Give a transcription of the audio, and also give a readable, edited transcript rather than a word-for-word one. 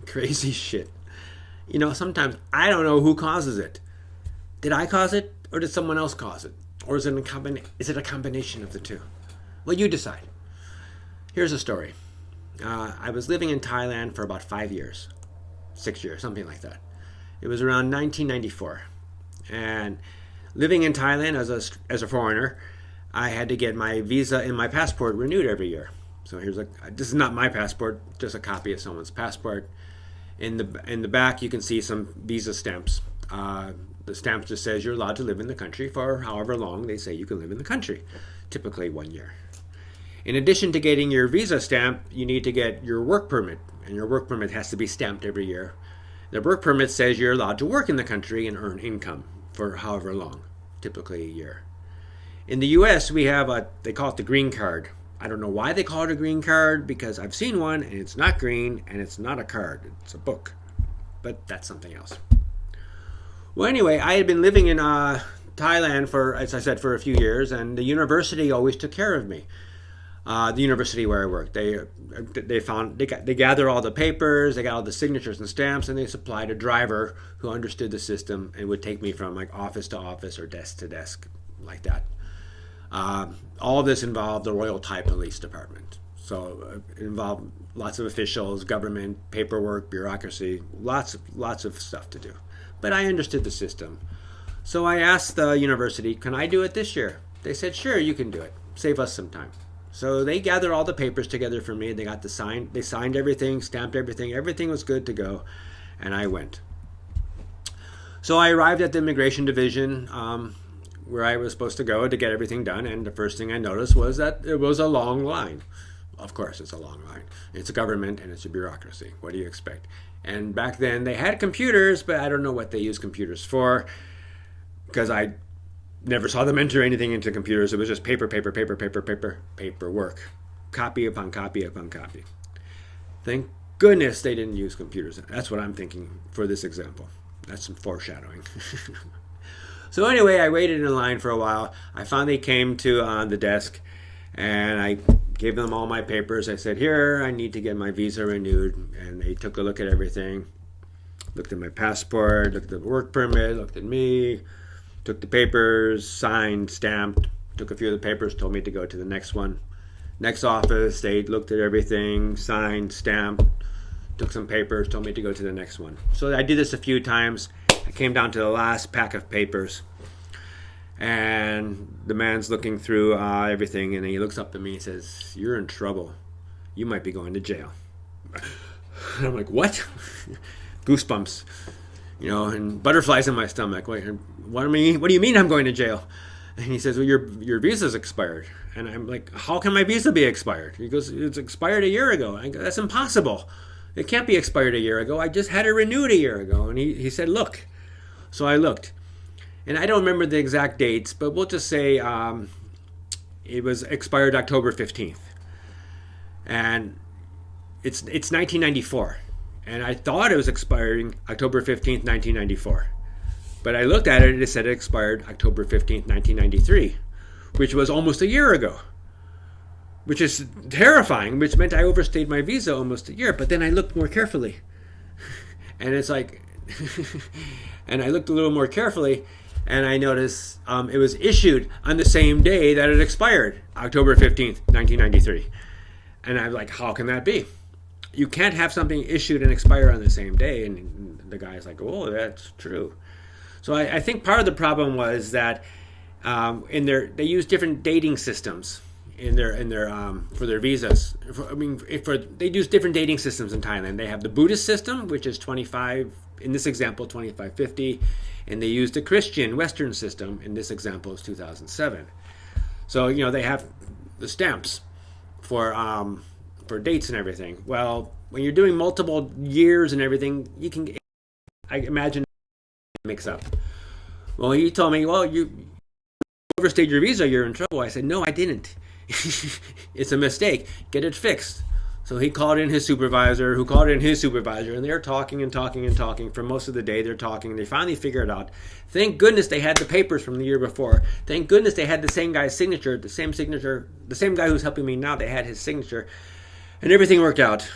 Crazy shit. Sometimes I don't know who causes it. Did I cause it, or did someone else cause it? Or is it a combination of the two? Well, you decide. Here's a story. I was living in Thailand for about 5 years, 6 years, something like that. It was around 1994. And living in Thailand as a foreigner, I had to get my visa and my passport renewed every year. So this is not my passport, just a copy of someone's passport. In the back, you can see some visa stamps. The stamp just says you're allowed to live in the country for however long they say you can live in the country, typically 1 year. In addition to getting your visa stamp, you need to get your work permit, and your work permit has to be stamped every year. The work permit says you're allowed to work in the country and earn income for however long, typically a year. In the US, we have they call it the green card. I don't know why they call it a green card, because I've seen one and it's not green and it's not a card, it's a book. But that's something else. Well, anyway, I had been living in Thailand for, as I said, for a few years, and the university always took care of me. The university where I worked, they gather all the papers, they got all the signatures and stamps, and they supplied a driver who understood the system and would take me from like office to office or desk to desk, like that. All of this involved the Royal Thai Police Department. So it involved lots of officials, government, paperwork, bureaucracy, lots of stuff to do. But I understood the system. So I asked the university, can I do it this year? They said, sure, you can do it. Save us some time. So they gathered all the papers together for me. They signed everything, stamped everything. Everything was good to go. And I went. So I arrived at the immigration division where I was supposed to go to get everything done. And the first thing I noticed was that it was a long line. Of course, it's a long line. It's a government and it's a bureaucracy. What do you expect? And back then they had computers, but I don't know what they use computers for, because I never saw them enter anything into computers. It was just paperwork, copy upon copy upon copy. Thank goodness they didn't use computers. That's what I'm thinking for this example. That's some foreshadowing. So anyway, I waited in line for a while. I finally came to the desk, and I gave them all my papers. I said, here, I need to get my visa renewed. And they took a look at everything, looked at my passport, looked at the work permit, looked at me, took the papers, signed, stamped, took a few of the papers, told me to go to the next one. Next office, they looked at everything, signed, stamped, took some papers, told me to go to the next one. So I did this a few times. I came down to the last pack of papers, and the man's looking through everything, and he looks up at me and says, you're in trouble. You might be going to jail. And I'm like, what? Goosebumps, and butterflies in my stomach. Wait, what do you mean I'm going to jail? And he says, well, your visa's expired. And I'm like, how can my visa be expired? He goes, it's expired a year ago. I go, that's impossible. It can't be expired a year ago. I just had it renewed a year ago. And he said, look. So I looked. And I don't remember the exact dates, but we'll just say it was expired October 15th. And it's 1994. And I thought it was expiring October 15th, 1994. But I looked at it and it said it expired October 15th, 1993, which was almost a year ago, which is terrifying, which meant I overstayed my visa almost a year. But then I looked more carefully. And it's like, and I looked a little more carefully, and I noticed it was issued on the same day that it expired, October 15th, 1993. And I'm like, how can that be? You can't have something issued and expire on the same day. And the guy's like, oh, that's true. So I think part of the problem was that they use different dating systems in their for their visas. They use different dating systems in Thailand. They have the Buddhist system, which is 25, in this example, 2550, and they use the Christian Western system. In this example, is 2007. So they have the stamps for dates and everything. Well, when you're doing multiple years and everything, I imagine mix up. Well, he told me, well, you overstayed your visa, you're in trouble. I said, no, I didn't. It's a mistake. Get it fixed. So he called in his supervisor, who called in his supervisor, and they're talking and talking and talking. For most of the day, they're talking. They finally figured it out. Thank goodness they had the papers from the year before. Thank goodness they had the same guy's signature, the same guy who's helping me now. They had his signature, and everything worked out.